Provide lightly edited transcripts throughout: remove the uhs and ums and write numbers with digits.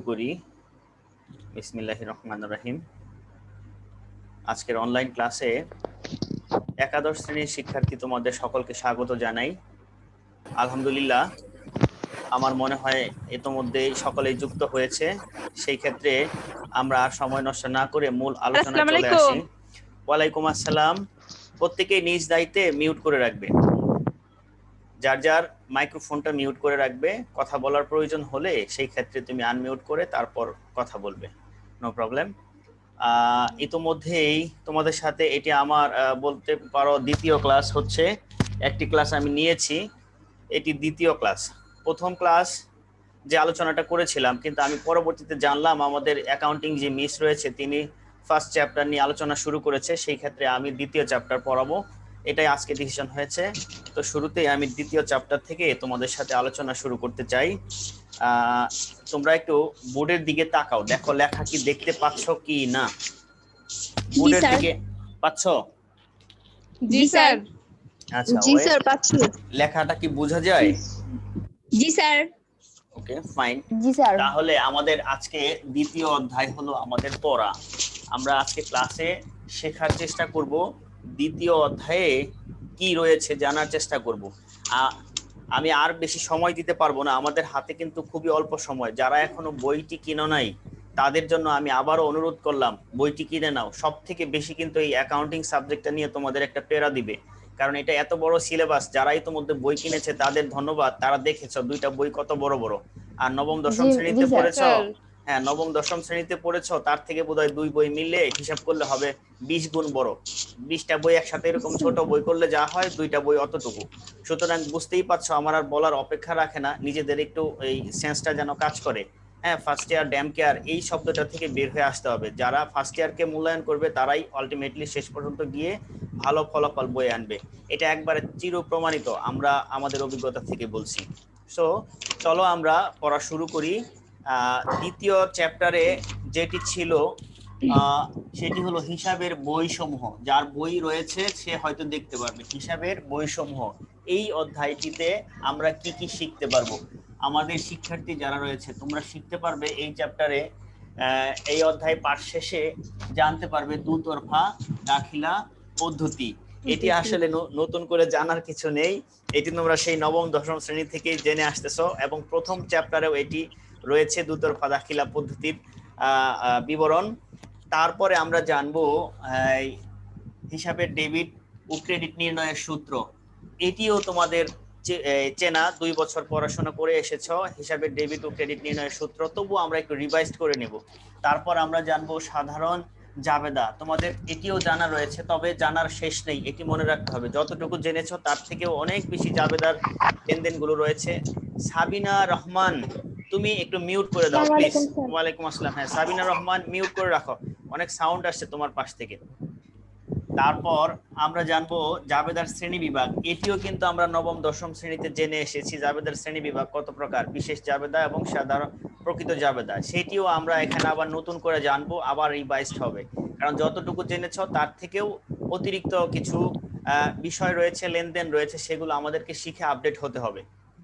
করি। বিসমিল্লাহির রহমানির রহিম। আজকের অনলাইন ক্লাসে একাদশ শ্রেণীর শিক্ষার্থী তোমাদের সকলকে স্বাগত জানাই। আলহামদুলিল্লাহ, আমার মনে হয় ইতোমধ্যেই সকলেই যুক্ত হয়েছে। সেই ক্ষেত্রে আমরা আর সময় নষ্ট না করে মূল আলোচনায় চলে আসি। ওয়ালাইকুম আসসালাম। প্রত্যেকেই নিজ দায়িত্বে মিউট করে রাখবে, যার যার মাইক্রোফোনটা মিউট করে রাখবে। কথা বলার প্রয়োজন হলে সেই ক্ষেত্রে তুমি আনমিউট করে তারপর কথা বলবে, নো প্রবলেম। ইতোমধ্যেই তোমাদের সাথে এটি আমার বলতে পারো দ্বিতীয় ক্লাস হচ্ছে। একটি ক্লাস আমি নিয়েছি, এটি দ্বিতীয় ক্লাস। প্রথম ক্লাস যে আলোচনাটা করেছিলাম, কিন্তু আমি পরবর্তীতে জানলাম আমাদের অ্যাকাউন্টিং যে মিস রয়েছে তিনি ফার্স্ট চ্যাপ্টার নিয়ে আলোচনা শুরু করেছে, সেই ক্ষেত্রে আমি দ্বিতীয় চ্যাপ্টার পড়াবো, এটাই আজকে ডিসিশন হয়েছে। তো শুরুতেই আমি দ্বিতীয় চ্যাপ্টার থেকে তোমাদের সাথে আলোচনা শুরু করতে চাই। তোমরা একটু বোর্ডের দিকে তাকাও, দেখো লেখা কি দেখতে পাচ্ছ কি না? বোর্ডের দিকে পাচ্ছ? জি স্যার। আচ্ছা, জি স্যার পাচ্ছি। লেখাটা কি বোঝা যায়? জি স্যার। ওকে, ফাইন। জি স্যার। তাহলে আমাদের আজকে দ্বিতীয় অধ্যায় হলো আমাদের পড়া। আমরা আজকে ক্লাসে শেখার চেষ্টা করব, দ্বিতীয় অধ্যায়ে কি রয়েছে জানার চেষ্টা করব। আমি আর বেশি সময় দিতে পারবো না, আমাদের হাতে কিন্তু খুবই অল্প সময়। যারা এখনো বইটি কিনো নাই তাদের জন্য আমি আবারও অনুরোধ করলাম, বইটি কিনে নাও। সব থেকে বেশি কিন্তু এই অ্যাকাউন্টিং সাবজেক্টটা নিয়ে তোমাদের একটা প্রেরণা দিবে, কারণ এটা এত বড় সিলেবাস। যারাই তোমাদের বই কিনেছে তাদের ধন্যবাদ, তারা দেখেছো দুইটা বই কত বড় বড়। আর নবম দশম শ্রেণীতে পড়েছো, হ্যাঁ নবম দশম শ্রেণীতে পড়েছো, তার থেকে বোধহয় দুই বই মিলে হিসাব করলে হবে 20 গুণ বড়। 20টা বই একসাথে এরকম ছোট বই করলে যা হয়, দুইটা বই অতটুকু। সুতরাং বুঝতেই পারছো, আমার আর বলার অপেক্ষা রাখে না, নিজেদের একটু এই সেন্সটা যেন কাজ করে। হ্যাঁ, ফার্স্ট ইয়ার ড্যাম কেয়ার এই শব্দটা থেকে বের হয়ে আসতে হবে। যারা ফার্স্ট ইয়ারকে মূল্যায়ন করবে তারাই আলটিমেটলি শেষ পর্যন্ত গিয়ে ভালো ফলাফল বয়ে আনবে, এটা একবারে চির প্রমাণিত, আমরা আমাদের অভিজ্ঞতা থেকে বলছি। সো চলো আমরা পড়া শুরু করি। দ্বিতীয় চ্যাপ্টারে যেটি ছিল সেটি হলো হিসাবের বইসমূহ। যার বই রয়েছে সে হয়তো দেখতে পারবে হিসাবের বইসমূহ। এই অধ্যায়টিতে আমরা কি কি শিখতে পারবো? আমাদের শিক্ষার্থী যারা রয়েছে তোমরা শিখতে পারবে এই চ্যাপ্টারে, এই অধ্যায় পাঠ শেষে জানতে পারবে দুতরফা দাখিলা পদ্ধতি। এটি আসলে নতুন করে জানার কিছু নেই, এটি তোমরা সেই নবম দশম শ্রেণী থেকেই জেনে আসতেছো, এবং প্রথম চ্যাপ্টারেও এটি রয়েছে, দুতরফা দাখিলা পদ্ধতির বিবরণ। তারপরে আমরা জানবো হিসাবের ডেবিট ও ক্রেডিট নির্ণয়ের সূত্র। এটিও তোমাদের চেনা, 2 বছর পড়াশোনা করে এসেছো হিসাবের ডেবিট ও ক্রেডিট নির্ণয়ের সূত্র, তবু আমরা একটু রিভাইজ করে নেব। তারপর আমরা জানবো সাধারণ জাবেদা, তোমাদের এটিও জানা রয়েছে, তবে জানার শেষ নেই, এটি মনে রাখতে হবে যতটুকু জেনেছো তার থেকেও অনেক বেশি জাবেদার লেনদেনগুলো রয়েছে। সাবিনা রহমান, তুমি একটু মিউট করে দাও প্লিজ। ওয়ালাইকুম আসসালাম। হ্যাঁ সাবিনা রহমান, মিউট করে রাখো, অনেক সাউন্ড আসছে তোমার পাশ থেকে। তারপর আমরা জানবো জাবেদার শ্রেণী বিভাগ, এটিও কিন্তু আমরা নবম দশম শ্রেণীতে জেনে এসেছি। জাবেদার শ্রেণী বিভাগ কত প্রকার, বিশেষ জাবেদা এবং সাধারণ প্রকৃত জাবেদা, সেটিও আমরা এখানে আবার নতুন করে জানবো, আবার রিভাইজড হবে, কারণ যতটুকু জেনেছ তার থেকেও অতিরিক্ত কিছু বিষয় রয়েছে, লেনদেন রয়েছে, সেগুলো আমাদেরকে শিখে আপডেট হতে হবে,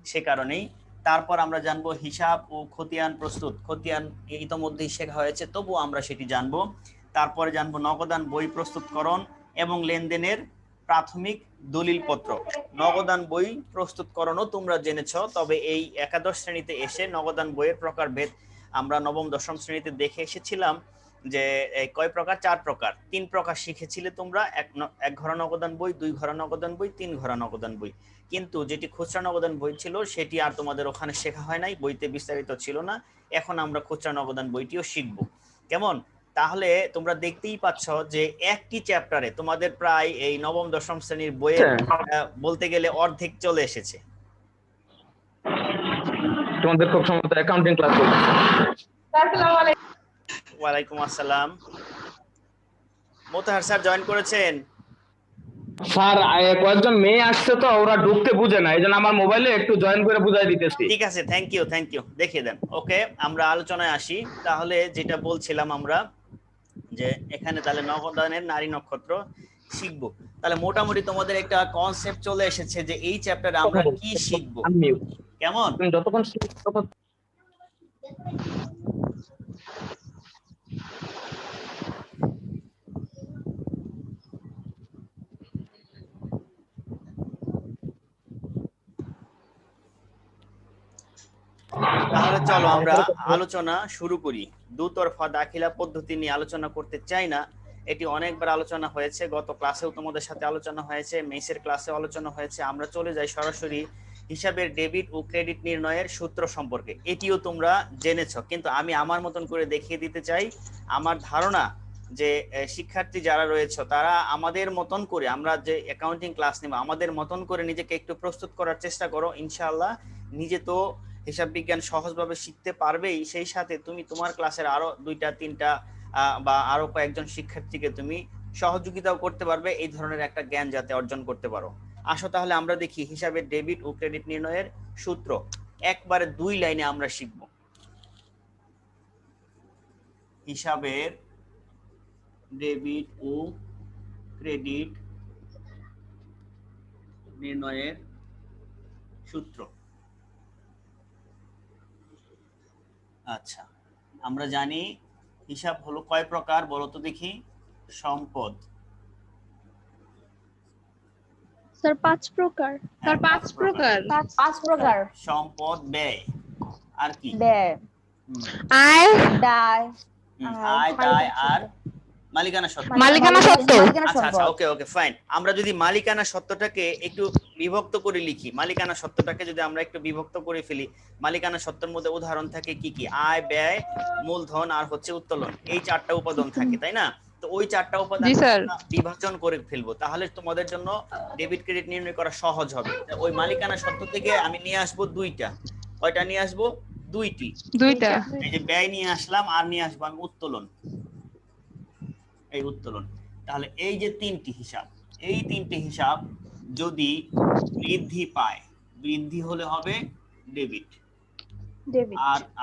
সে কারণেই। তারপর আমরা জানবো হিসাব ও খতিয়ান প্রস্তুত। খতিয়ান ইতোমধ্যেই শেখা হয়েছে, তবু আমরা সেটি জানবো। তারপরে জানবো নগদান বই প্রস্তুতকরণ এবং লেনদেনের প্রাথমিক দলিলপত্র। নগদান বই প্রস্তুতকরণও তোমরা জেনেছ, তবে এই একাদশ শ্রেণীতে এসে নগদান বইয়ের প্রকারভেদ আমরা নবম দশম শ্রেণীতে দেখে এসেছিলাম যে কয় প্রকার, 4 প্রকার। 3 প্রকার শিখেছিলে তোমরা, এক ঘর নগদান বই, 2 ঘর নগদান বই, 3 ঘর নগদান বই। কিন্তু যেটি খুচরা নগদান বই ছিল সেটি আর তোমাদের ওখানে শেখা হয় নাই, বইতে বিস্তারিত ছিল না। এখন আমরা খুচরা নগদান বইটিও শিখবো, কেমন? তাহলে তোমরা দেখতেই পাচ্ছ যে একটি চ্যাপ্টারে তোমাদের প্রায় এই নবম দশম শ্রেণীর বইয়ের বলতে গেলে অর্ধেক চলে এসেছে। তোমাদের খুব সম্ভবত অ্যাকাউন্টিং ক্লাস চলছে। আসসালামু আলাইকুম। ওয়ালাইকুম আসসালাম। মোতাহার স্যার জয়েন করেছেন? স্যার কয়েকজন মেয়ে আসছে তো, ওরা ঢুকতে বুঝে না, এইজন্য আমার মোবাইলে একটু জয়েন করে বুঝাই দিতেছি। ঠিক আছে, থ্যাংক ইউ দেখিয়ে দেন। ওকে, আমরা আলোচনায় আসি। তাহলে যেটা বলছিলাম আমরা, যে এখানে তাহলে নগদানের নারী নক্ষত্র শিখবো। তাহলে মোটামুটি তোমাদের একটা কনসেপ্ট চলে এসেছে যে এই চ্যাপ্টারে আমরা কি শিখবো, কেমন? তুমি যতক্ষণ তাহলে চলো আমরা আলোচনা শুরু করি। দুতরফা দাখিলা পদ্ধতি নিয়ে আলোচনা করতে চাই না, এটি অনেকবার আলোচনা হয়েছে, গত ক্লাসেও তোমাদের সাথে আলোচনা হয়েছে, মেসের ক্লাসেও আলোচনা হয়েছে। আমরা চলে যাই সরাসরি হিসাবের ডেবিট ও ক্রেডিট নির্ণয়ের সূত্র সম্পর্কে। এটিও তোমরা জেনেছো, কিন্তু আমি আমার মতন করে দেখিয়ে দিতে চাই। আমার ধারণা যে শিক্ষার্থী যারা রয়েছে তারা আমাদের মতন করে, আমরা যে অ্যাকাউন্টিং ক্লাস নেব, আমাদের মতন করে নিজেকে একটু প্রস্তুত করার চেষ্টা করো। ইনশাআল্লাহ নিজে তো হিসাব বিজ্ঞান সহজভাবে শিখতে পারবেই, সেই সাথে তুমি তোমার ক্লাসের আরো 2টা 3টা বা আরো কয়েকজন শিক্ষার্থীকে তুমি সহযোগিতাও করতে পারবে এই ধরনের একটা জ্ঞান যাতে অর্জন করতে পারো। আসো তাহলে আমরা দেখি হিসাবের ডেবিট ও ক্রেডিট নির্ণয়ের সূত্র একবারে 2 লাইনে আমরা শিখব। হিসাবের ডেবিট ও ক্রেডিট নির্ণয়ের সূত্র। আচ্ছা, আমরা জানি হিসাব হলো কয় প্রকার বলো তো দেখি? সম্পদ। স্যার 5 প্রকার। স্যার 5 প্রকার। 5 প্রকার। সম্পদ, ব্যয়, আর কি? ব্যয়, আয়, দায়, আয়, দায় আর মালিকানা সত্ত্ব। মালিকানা সত্ত্ব। আচ্ছা আচ্ছা, ওকে ওকে ফাইন। আমরা যদি মালিকানা সত্ত্বটাকে একটু বিভক্ত করে লিখি, মালিকানা সত্ত্বটাকে যদি আমরা একটু বিভক্ত করে ফেলি, মালিকানা সত্ত্বের মধ্যে উদাহরণ থাকে কি কি? আয়, ব্যয়, মূলধন আর হচ্ছে উত্তোলন। এই 4টা উপাদান থাকে, তাই না? তো ওই 4টা উপাদান বিভাজন করে ফেলবো, তাহলে তোমাদের জন্য ডেবিট ক্রেডিট নির্ণয় করা সহজ হবে। ওই মালিকানা সত্ত্ব থেকে আমি নিয়ে আসবো 2টা। কয়টা নিয়ে আসবো? 2টি। এই যে ব্যয় নিয়ে আসলাম, আর নিয়ে আসবো আমি উত্তোলন। এই উত্তোলন। তাহলে এই যে 3টি হিসাব, এই 3টি হিসাব যদি বৃদ্ধি পায়, বৃদ্ধি হলে হবে ডেবিট,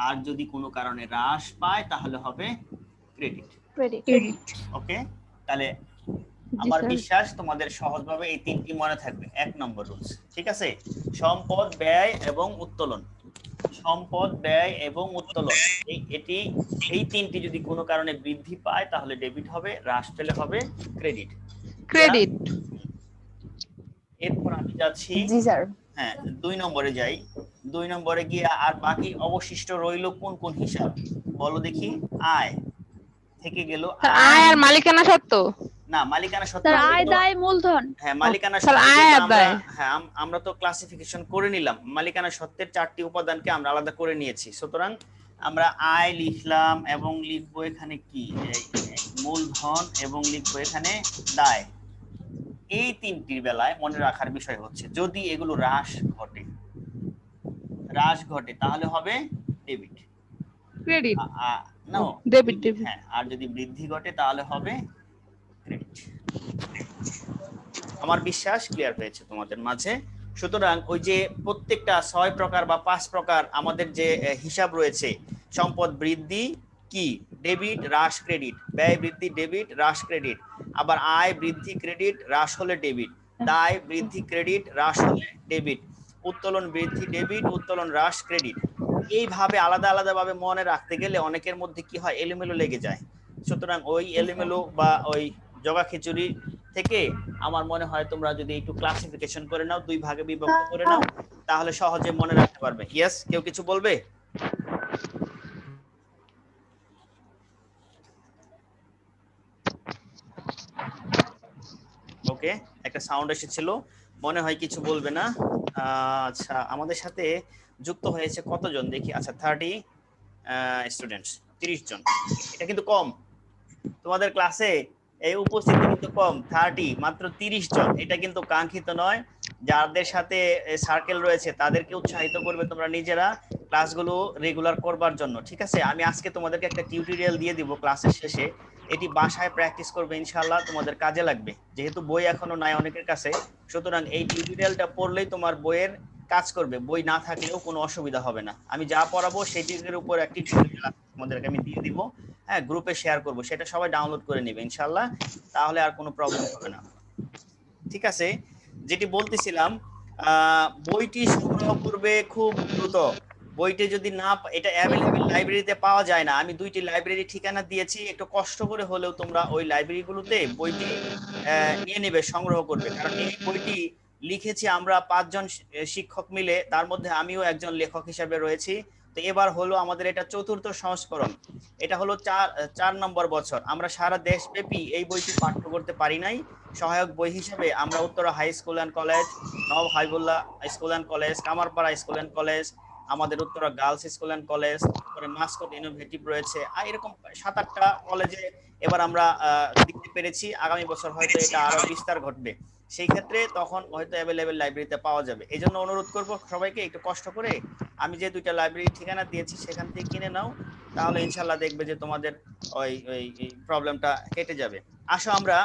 আর যদি কোনো কারণে হ্রাস পায় তাহলে হবে ক্রেডিট। ওকে, তাহলে আমার বিশ্বাস তোমাদের সহজভাবে এই 3টি মনে থাকবে। 1 নম্বর রুলস, ঠিক আছে? সম্পদ, ব্যয় এবং উত্তোলন। সম্পদ, ব্যয় এবং উত্তোলন, এই 3টি যদি কোনো কারণে বৃদ্ধি পায় তাহলে ডেবিট হবে, হ্রাস পেলে হবে ক্রেডিট। এরপর আমি যাচ্ছি, জি স্যার, হ্যাঁ 2 নম্বরে যাই। 2 নম্বরে গিয়ে আর বাকি অবশিষ্ট রইল কোন কোন হিসাব বলো দেখি? আয় থেকে গেল, আয় আর মালিকানা সত্ত্ব। না, মালিকানা সত্ত্ব স্যার আয়, দায়, মূলধন। হ্যাঁ, মালিকানা সত্ত্ব আমরা তো ক্লাসিফিকেশন করে নিলাম। মালিকানা সত্ত্বের 4টি উপাদানকে আমরা আলাদা করে নিয়েছি। সুতরাং আমরা আয় লিখলাম এবং লিখবো এখানে কি? মূলধন, এবং লিখবো এখানে দায়। এই 3টির বেলায় মনে রাখার বিষয় হচ্ছে যদি এগুলো হ্রাস ঘটে তাহলে হবে ডেবিট, ক্রেডিট, নো ডেবিট। হ্যাঁ, আর যদি বৃদ্ধি ঘটে তাহলে হবে ক্রেডিট। আমার বিশ্বাস ক্লিয়ার হয়েছে তোমাদের মাঝে। সুতরাং ওই যে প্রত্যেকটা 6 প্রকার বা 5 প্রকার আমাদের যে হিসাব রয়েছে, সম্পদ বৃদ্ধি কি? ডেবিট, হ্রাস ক্রেডিট। ব্যয় বৃদ্ধি, ডেবিট, হ্রাস ক্রেডিট। আবার আয় বৃদ্ধি, ক্রেডিট, হ্রাস হলে ডেবিট। দায় বৃদ্ধি, ক্রেডিট, হ্রাস হলে ডেবিট। উত্তোলন বৃদ্ধি, ডেবিট, উত্তোলন হ্রাস, ক্রেডিট। এইভাবে আলাদা আলাদা ভাবে মনে রাখতে গেলে অনেকের মধ্যে কি হয়, এলোমেলো লেগে যায়। সুতরাং ওই এলোমেলো বা ওই জগা খিচুড়ি থেকে আমার মনে হয় তোমরা যদি একটু ক্লাসিফিকেশন করে নাও, 2 ভাগে বিভক্ত করে নাও, তাহলে সহজে মনে রাখতে পারবে। ইয়েস, কেউ কিছু বলবে? ওকে, একটা সাউন্ড এসেছিল, মনে হয় কিছু বলবে না। আচ্ছা, আমাদের সাথে যুক্ত হয়েছে কতজন দেখি? আচ্ছা, 30 স্টুডেন্টস, 30 জন। এটা কিন্তু কম, তোমাদের ক্লাসে এই উপস্থিতি কিন্তু কম। 30, মাত্র 30 জন। এটা কিন্তু কাঙ্ক্ষিত নয়। যাদের সাথে সার্কেল রয়েছে তাদেরকে উৎসাহিত করবে তোমরা নিজেরা ক্লাসগুলো রেগুলার করবার জন্য, ঠিক আছে? আমি আজকে তোমাদেরকে একটা টিউটোরিয়াল দিয়ে দিব ক্লাসের শেষে, এটি বাসায় প্র্যাকটিস করবে, ইনশাআল্লাহ তোমাদের কাজে লাগবে। যেহেতু বই এখনো নাই অনেকের কাছে, সুতরাং এই টিউটোরিয়ালটা পড়লেই তোমার বইয়ের কাজ করবে। বই না থাকলেও কোনো অসুবিধা হবে না। আমি যা পড়াবো সেটির উপর একটি টিউটোরিয়াল তোমাদেরকে আমি দিয়ে দিব, হ্যাঁ, গ্রুপে শেয়ার করব, সেটা সবাই ডাউনলোড করে নেবে ইনশাআল্লাহ, তাহলে আর কোনো প্রবলেম হবে না, ঠিক আছে? যেটি বলতেছিলাম, বইটি সংগ্রহ করবে খুব দ্রুত। বইটি যদি না, এটা অ্যাভেলেবল লাইব্রেরিতে পাওয়া যায় না। আমি 2টি লাইব্রেরি ঠিকানা দিয়েছি, একটু কষ্ট করে হলেও তোমরা ওই লাইব্রেরিগুলোতে বইটি নিয়ে নেবে, সংগ্রহ করবে। কারণ এই বইটি লিখেছি আমরা 5 জন শিক্ষক মিলে, তার মধ্যে আমিও একজন লেখক হিসেবে রয়েছি। তো এবার হলো আমাদের এটা চতুর্থ সংস্করণ, এটা হলো 4 নম্বর বছর। আমরা সারা দেশব্যাপী এই বইটি পাঠ্য করতে পারি নাই। সহায়ক বই হিসেবে আমরা Uttara high school and college, Nawab Habibullah school and college, Kamarpara school and college, আমাদের Uttara girls school and college, তারপরে মাসকট ইনোভেটিভ রয়েছে, আর এরকম 7-8টা কলেজে এবার আমরা দিতে পেরেছি। আগামী বছর হয়তো এটা আরো বিস্তার ঘটবে, সেই ক্ষেত্রে তখন হয়তো অ্যাভেলেবেল লাইব্রেরিতে পাওয়া যাবে। এই জন্য অনুরোধ করব সবাইকে একটু কষ্ট করে আমি যে 2টা লাইব্রেরি ঠিকানা দিয়েছি সেখান থেকে কিনে নাও, তাহলে ইনশাল্লাহ দেখবে যে তোমাদের ওই ওই প্রবলেমটা কেটে যাবে। আসো আমরা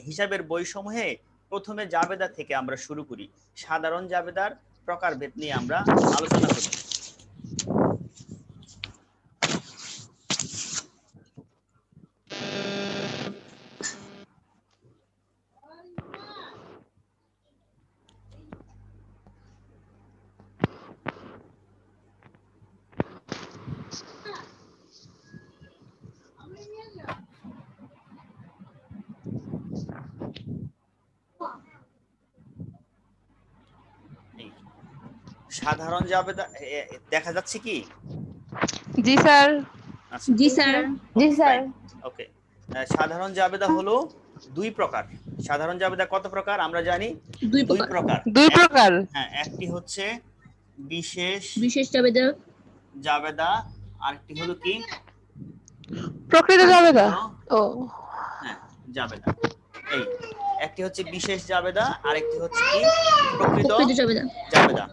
হিসাবের বইসমূহে প্রথমে জাবেদা থেকে আমরা শুরু করি। সাধারণ জাবেদার প্রকারভেদ নিয়ে আমরা আলোচনা করি। সাধারণ জাবেদা দেখা যাচ্ছে কি? জি স্যার। আচ্ছা, জি স্যার। জি স্যার। ওকে। সাধারণ জাবেদা হলো 2 প্রকার। সাধারণ জাবেদা কত প্রকার আমরা জানি? 2 2 প্রকার। প্রকার। 2 প্রকার। হ্যাঁ, একটি হচ্ছে বিশেষ বিশেষ জাবেদা, জাবেদা, আরেকটি হলো কি? প্রকৃত জাবেদা। ও হ্যাঁ, জাবেদা। এই একটি হচ্ছে বিশেষ জাবেদা, আরেকটি হচ্ছে কি? প্রকৃত প্রকৃত জাবেদা। জাবেদা।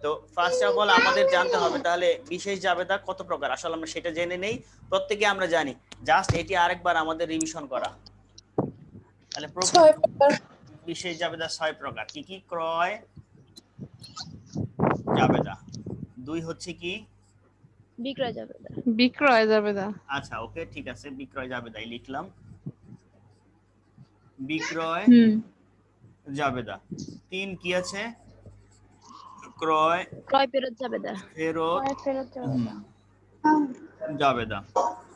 তো ফার্স্ট অফ অল আমাদের জানতে হবে তাহলে বিশেষ জাবেদা কত প্রকার। আসলে আমরা সেটা জেনে নেই, প্রত্যেকে আমরা জানি, জাস্ট এটি আরেকবার আমাদের রিভিশন করা। তাহলে বিশেষ জাবেদা 6 প্রকার। কি কি? ক্রয় জাবেদা। 2 হচ্ছে কি? বিক্রয় জাবেদা। বিক্রয় জাবেদা। আচ্ছা, ওকে, ঠিক আছে, বিক্রয় জাবেদাই লিখলাম। বিক্রয় জাবেদা। 3 কি আছে? ক্রয় ফেরত জাবেদা। ফেরত জাবেদা।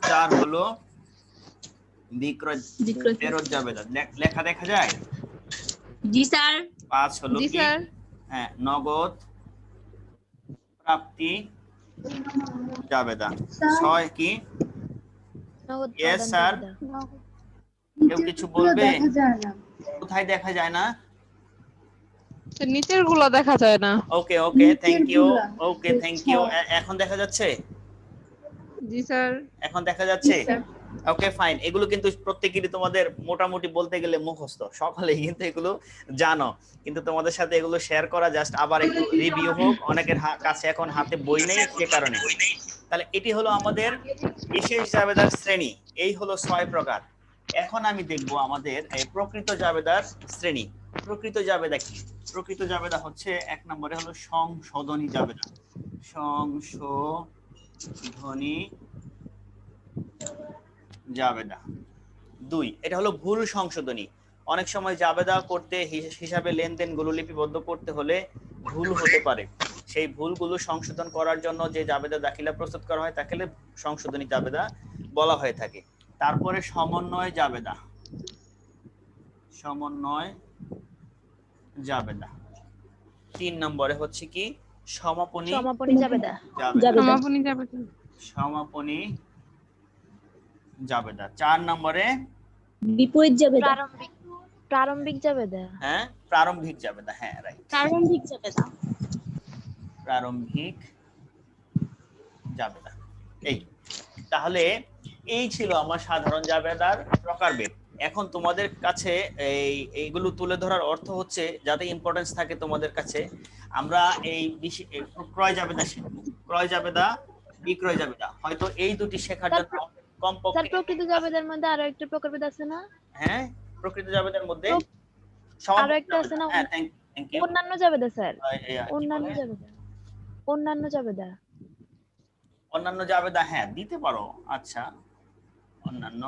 4 হলো বিক্রয় ফেরত জাবেদা। লেখা দেখা যায়? জি স্যার। 5 হলো জি কি? স্যার। হ্যাঁ, নগদ প্রাপ্তি জাবেদা। 6 কি? Yes sir. কেউ কিছু বলবে? কোথায় দেখা যায় না? নিচের গুলো দেখা যায় না। Okay okay, thank you. Okay, thank you. এখন দেখা যাচ্ছে? জি স্যার। এখন দেখা যাচ্ছে? Okay, fine. এগুলো কিন্তু প্রত্যেকেরই তোমাদের মোটামুটি বলতে গেলে মুখস্থ, সকলেই কিন্তু এগুলো জানো, কিন্তু তোমাদের সাথে এগুলো শেয়ার করা জাস্ট আবার একটু রিভিউ হোক। অনেকের কাছে এখন হাতে বই নেই, সে কারণে। তাহলে এটি হলো আমাদের বিশেষ জাবেদার শ্রেণী। এই হলো 6 প্রকার। এখন আমি দেখব আমাদের প্রকৃত জাবেদার শ্রেণী। প্রকৃত জাবেদা কি? প্রকৃত জাবেদা হচ্ছে 1 নম্বরে হলো সংশোধনী জাবেদা। সংশোধনী জাবেদা। 2, এটা হলো ভুল সংশোধনী। অনেক সময় জাবেদা করতে হিসাবে লেনদেন গুলো লিপিবদ্ধ করতে হলে ভুল হতে পারে, সেই ভুলগুলো সংশোধন করার জন্য যে জাবেদা দাখিলা প্রস্তুত করা হয় তাকে সংশোধনী জাবেদা বলা হয়ে থাকে। তারপরে সমন্বয় জাবেদা। সমন্বয় জাবেদা। 3 নম্বরে হচ্ছে কি? সমাপনী জাবেদা। সমাপনী জাবেদা। সমাপনী জাবেদা। 4 নম্বরে বিপরীত জাবেদা। প্রারম্ভিক জাবেদা। হ্যাঁ, প্রারম্ভিক জাবেদা। হ্যাঁ, রাইট, প্রারম্ভিক জাবেদা। প্রারম্ভিক জাবেদা। এই তাহলে এই ছিল আমার সাধারণ জাবেদার প্রকারভেদ। এখন তোমাদের কাছে এইগুলো তুলে ধরার অর্থ হচ্ছে যাতে ইম্পর্টেন্স থাকে তোমাদের কাছে, আমরা এই ক্রয় জাবেদা শিখব। ক্রয় জাবেদা, বিক্রয় জাবেদা, হয়তো এই দুটি শেখার জন্য কমপক্ষে। স্যার, প্রকৃত জাবেদার মধ্যে আরো একটা প্রকারভেদ আছে না? হ্যাঁ, প্রকৃত জাবেদার মধ্যে আরো একটা আছে না? হ্যাঁ, থ্যাংক ইউ। অন্যান্য জাবেদা স্যার। অন্যান্য জাবেদা। অন্যান্য জাবেদা। অন্যান্য জাবেদা, হ্যাঁ দিতে পারো। আচ্ছা, অন্যান্য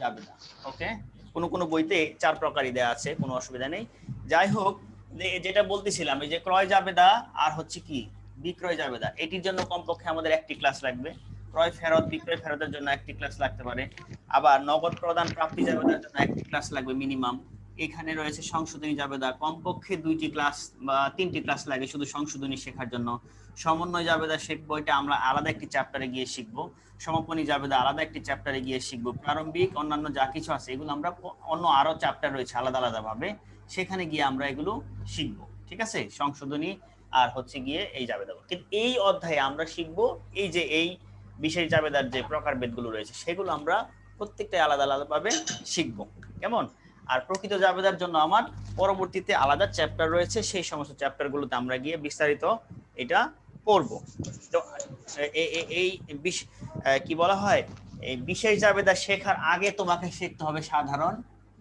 জাবেদা। ওকে, কোন বইতে 4 প্রকারই দেয়া আছে, কোনো অসুবিধা নেই। যাই হোক, যেটা বলতেছিলাম, এই যে ক্রয় জাবেদা আর হচ্ছে কি বিক্রয় জাবেদা, এটির জন্য কমপক্ষে আমাদের একটি ক্লাস লাগবে। ক্রয় ফেরত, বিক্রয় ফেরতের জন্য একটি ক্লাস লাগতে পারে। আবার নগদ প্রদান প্রাপ্তি জাবেদার জন্য একটি ক্লাস লাগবে মিনিমাম। এখানে রয়েছে সংশোধনী জাবেদা, কমপক্ষে 2টি ক্লাস বা 3টি ক্লাস লাগে শুধু সংশোধনী শেখার জন্য। সমন্বয় জাবেদা শিখবো, এটা আমরা আলাদা একটি চ্যাপ্টারে গিয়ে শিখবো। সমাপনী জাবেদা আলাদা একটি চ্যাপ্টারে গিয়ে শিখবো। প্রারম্ভিক অন্যান্য যা কিছু আছে এগুলো আমরা অন্য আরো চ্যাপ্টার রয়েছে আলাদা আলাদা ভাবে, সেখানে গিয়ে আমরা এগুলো শিখবো। ঠিক আছে, সংশোধনী আর হচ্ছে গিয়ে এই জাবেদা। কিন্তু এই অধ্যায়ে আমরা শিখবো এই যে এই বিশেষ জাবেদার যে প্রকারভেদগুলো রয়েছে সেগুলো আমরা প্রত্যেকটা আলাদা আলাদা ভাবে শিখবো। কেমন? আর প্রকৃত জাবেদার জন্য আমার পরবর্তীতে আলাদা চ্যাপ্টার রয়েছে, সেই সমস্ত চ্যাপ্টারগুলোতে আমরা গিয়ে বিস্তারিত এটা পড়বো। তো এই কি বলা হয়, এই বিশেষ জাবেদা শেখার আগে তোমাকে শিখতে হবে সাধারণ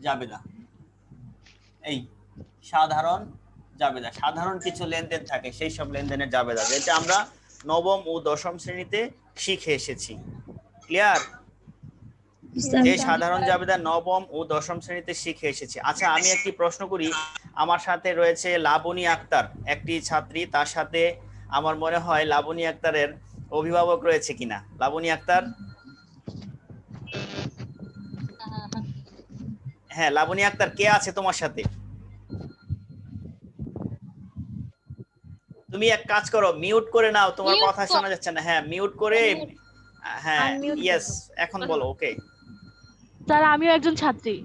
জাবেদা। এই সাধারণ জাবেদা, সাধারণ কিছু লেনদেন থাকে, সেই সব লেনদেনের জাবেদা যেটা আমরা নবম ও দশম শ্রেণীতে শিখে এসেছি। ক্লিয়ার? এই সাধারণ জাবেদা নবম ও দশম শ্রেণীতে শিখে এসেছি। আচ্ছা, আমি একটি প্রশ্ন করি। আমার সাথে রয়েছে লাবণী আক্তার, একটি ছাত্রী, তার সাথে আমার মনে হয় লাবণী আক্তারের অভিভাবক রয়েছে কিনা। লাবণী আক্তার? হ্যাঁ, লাবণী আক্তার, কে আছে তোমার সাথে? তুমি এক কাজ করো, মিউট করে নাও, তোমার কথা শোনা যাচ্ছে না। হ্যাঁ, মিউট করে, হ্যাঁ, ইয়েস, এখন বলো। ওকে স্যার, আমিও একজন ছাত্রী।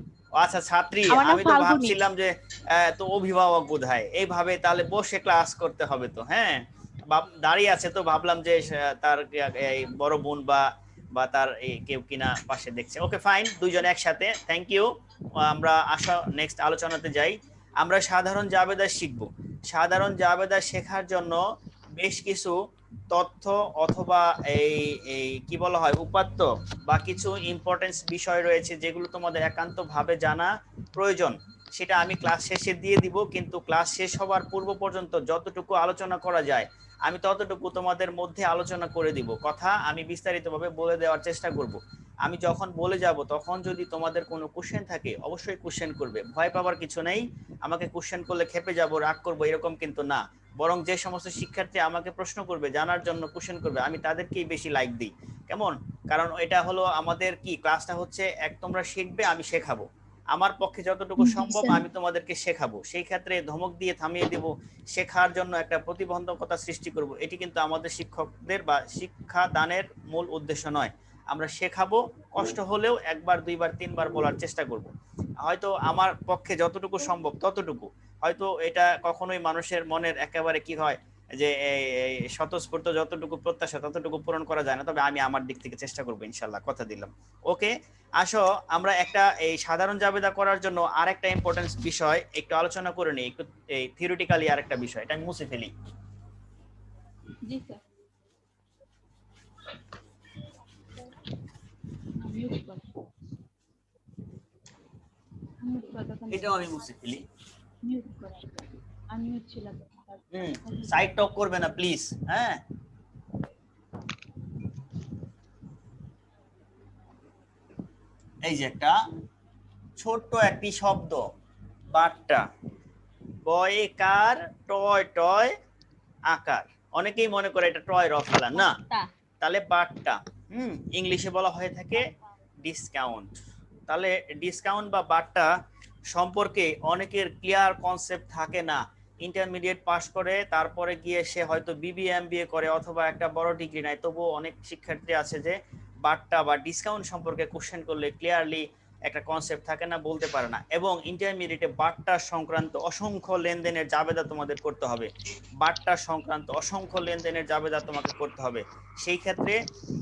আচ্ছা, ছাত্রী। আমি তো ফাল্গুনী। ভাবছিলাম যে তো অভিভাবক বোধহয়, এইভাবে তাহলে বসে ক্লাস করতে হবে তো। হ্যাঁ, দাঁড়িয়ে আছে তো ভাবলাম যে তার এই বড় বোন বা তার কেউ কিনা পাশে দেখছে। ওকে ফাইন, দুইজন একসাথে। Thank you. আমরা আসো নেক্সট আলোচনাতে যাই। আমরা সাধারণ জাবেদা শিখব। সাধারণ জাবেদা শেখার জন্য বেশ কিছু তথ্য অথবা এই কি বলা হয় উপাত্ত বা কিছু ইম্পর্টেন্স বিষয় রয়েছে যেগুলো তোমাদের একান্ত ভাবে জানা প্রয়োজন। সেটা আমি ক্লাস শেষে দিয়ে দিব, কিন্তু ক্লাস শেষ হওয়ার পূর্ব পর্যন্ত যতটুকু আলোচনা করা যায় আমি ততটুকু তোমাদের মধ্যে আলোচনা করে দিব। কথা আমি বিস্তারিতভাবে বলে দেওয়ার চেষ্টা করব। আমি যখন বলে যাব তখন যদি তোমাদের কোনো কোশ্চেন থাকে অবশ্যই কোশ্চেন করবে, ভয় পাওয়ার কিছু নেই। আমাকে কোশ্চেন করলে খেপে যাব, রাগ করবো, এরকম কিন্তু না। বরং যে সমস্ত শিক্ষার্থী আমাকে প্রশ্ন করবে, জানার জন্য কোশ্চেন করবে, আমি তাদেরকেই বেশি লাইক দিই। কেমন? কারণ এটা হলো আমাদের কি, ক্লাসটা হচ্ছে এক তোমরা শিখবে, আমি শেখাবো। আমার পক্ষে যতটুকু সম্ভব আমি তোমাদেরকে শেখাবো। সেই ক্ষেত্রে ধমক দিয়ে থামিয়ে দেব, শেখার জন্য একটা প্রতিবন্ধকতা সৃষ্টি করব, এটি কিন্তু আমাদের শিক্ষকদের বা শিক্ষা দানের মূল উদ্দেশ্য নয়। আমরা শেখাবো, কষ্ট হলেও একবার দুইবার তিনবার বলার চেষ্টা করব। হয়তো আমার পক্ষে যতটুকু সম্ভব ততটুকু। হয়তো এটা কখনোই মানুষের মনের একেবারে কি হয় যে স্বতঃস্ফূর্ত যতটুকু প্রত্যাশা ততটুকু পূরণ করা যায় না, তবে আমি আমার দিক থেকে চেষ্টা করবো ইনশাল্লাহ, কথা দিলাম। ওকে, আসো আমরা একটা এই সাধারণ জাবেদা করার জন্য আরেকটা ইম্পর্টেন্স বিষয় একটু আলোচনা করে নিই, একটু এই থিওরিটিক্যালি আরেকটা বিষয়, এটা আমি মুছে ফেলি। জি স্যার। এটাও আমি মুছে ফেলি। সাইড টক করবে না প্লিজ। হ্যাঁ, এই যে একটা ছোট্ট একটি শব্দ বাট্টা, বয়কার টয় টয় আকার। অনেকেই মনে করে এটা টয় রফালা, না, তাহলে বাট্টা। ইংলিশে বলা হয়ে থাকে ডিসকাউন্ট। তাহলে ডিসকাউন্ট বা বাট্টা সম্পর্কে অনেকের ক্লিয়ার কনসেপ্ট থাকে না। ইন্টারমিডিয়েট পাস করে তারপরে গিয়ে সে হয়তো বিবিএ এমবিএ করে অথবা একটা বড় ডিগ্রি নেয়, তবুও অনেক শিক্ষার্থী আছে যে বাট্টা বা ডিসকাউন্ট সম্পর্কে কোশ্চেন করলে ক্লিয়ারলি একটা কনসেপ্ট থাকে না, বলতে পারে না। এবং ইন্টারমিডিয়েটে বাট্টা সংক্রান্ত অসংখ্য লেনদেনের জাবেদা তোমাদের করতে হবে। বাট্টা সংক্রান্ত অসংখ্য লেনদেনের জাবেদা তোমাকে করতে হবে। সেই ক্ষেত্রে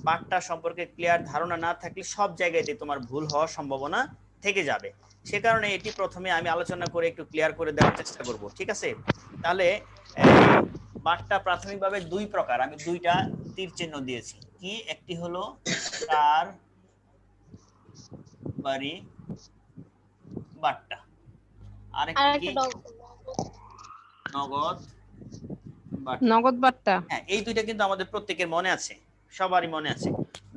বাট্টা সম্পর্কে ক্লিয়ার ধারণা না থাকলে সব জায়গাতে তোমার ভুল হওয়ার সম্ভাবনা থেকে যাবে। সে কারণে এটি প্রথমে আমি আলোচনা করে একটু ক্লিয়ার করে দেওয়ার চেষ্টা করব, ঠিক আছে? তাহলে বাট্টা প্রাথমিকভাবে দুই প্রকার, আমি দুইটা তীর চিহ্ন দিয়েছি। কি, একটি হলো কার বাড়ি বাট্টা, আরেকটি নগদ বাট্টা। নগদ বাট্টা, হ্যাঁ, এই দুইটা কিন্তু আমাদের প্রত্যেকের মনে আছে, সবারই মনে আছে।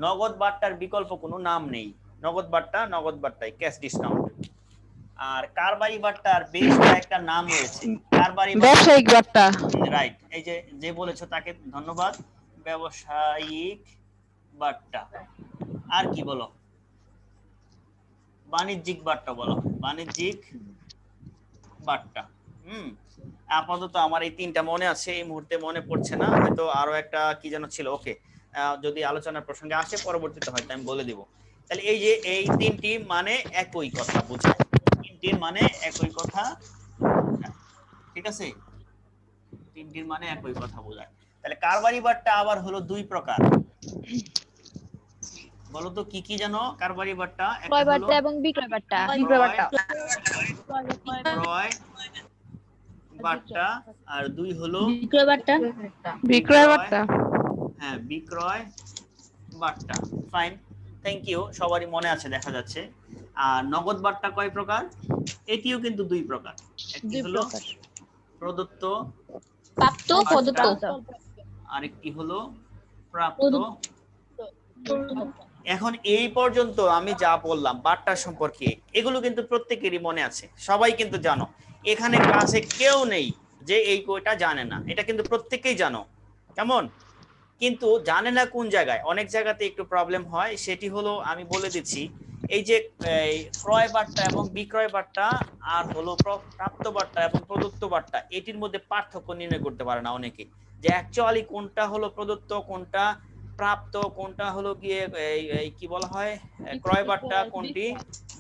নগদ বাট্টার বিকল্প কোনো নাম নেই, নগদ বাট্টা নগদ বাট্টাই, ক্যাশ ডিসকাউন্ট। আর কারবারি বাট্টার বেশ কয়েকটা নাম রয়েছে। কারবারি ব্যবসায়িক বাট্টা, রাইট, এই যে বলেছো তাকে ধন্যবাদ। ব্যবসায়িক বাট্টা, আর কি বলো? বাণিজ্যিক বাট্টা বলো, বাণিজ্যিক বাট্টা। আপাতত আমার এই তিনটা মনে আছে, এই মুহূর্তে মনে পড়ছে না, হয়তো আরো একটা কি যেন ছিল। ওকে, যদি আলোচনার প্রসঙ্গে আসে পরবর্তীতে হয়তো আমি বলে দিব। তাহলে এই যে এই তিনটি মানে একই কথা বোঝায়, তিনটির মানে একই কথা, ঠিক আছে, তিনটির মানে একই কথা বোঝায়। তাহলে কারবারি বাট্টা আবার হলো দুই প্রকার, বলো তো কি কি জানো কারবারি বাট্টা? ক্রয় বাট্টা এবং বিক্রয় বাট্টা। ক্রয় বাট্টা, আর দুই হলো বিক্রয় বাট্টা। বিক্রয় বাট্টা। হ্যাঁ, বিক্রয় বাট্টা। ফাইন, থ্যাংক ইউ, সবারই মনে আছে দেখা যাচ্ছে। আর নগদ বাট্টা কয় প্রকার? এটিও কিন্তু দুই প্রকার, একটি হলো প্রদত্ত প্রাপ্ত প্রদত্ত, আরেকটি হলো প্রাপ্ত। এখন এই পর্যন্ত আমি যা বললাম বাট্টা সম্পর্কে, এগুলো কিন্তু প্রত্যেকেরই মনে আছে, সবাই কিন্তু জানো। এখানে ক্লাসে কেউ নেই যে এই কয়টা জানে না, এটা কিন্তু প্রত্যেকেই জানো, কেমন? কিন্তু জানে না কোন জায়গায়, অনেক জায়গাতে একটু প্রবলেম হয়। সেটি হলো আমি বলে দিচ্ছি, এই যে ক্রয় বাট্টা এবং বিক্রয় বাট্টা আর হলো প্রাপ্ত বাট্টা এবং প্রদত্ত বাট্টা, এটির মধ্যে পার্থক্য নির্ণয় করতে পারে না অনেকে, যে অ্যাকচুয়ালি কোনটা হলো প্রদত্ত, কোনটা প্রাপ্ত, কোনটা হলো গিয়ে কি বলা হয় ক্রয় বাট্টা, কোনটি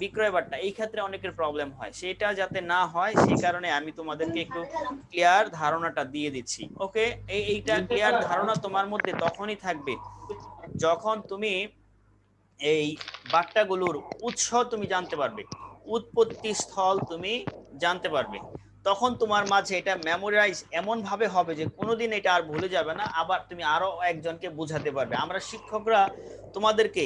বিক্রয় বাট্টা। এই ক্ষেত্রে অনেকের প্রবলেম হয়, সেটা যাতে না হয় সেই কারণে আমি তোমাদেরকে একটু ক্লিয়ার ধারণাটা দিয়ে দিচ্ছি। ওকে, এইটা ক্লিয়ার ধারণা তোমার মধ্যে তখনই থাকবে যখন তুমি এই বাট্টাগুলোর উৎস তুমি জানতে পারবে, উৎপত্তি স্থল তুমি জানতে পারবে। তখন তোমার মাঝে এটা মেমোরাইজ এমন ভাবে হবে যে কোনোদিন এটা আর ভুলে যাবে না, আবার তুমি আরো একজনকে বুঝাতে পারবে। আমরা শিক্ষকরা তোমাদেরকে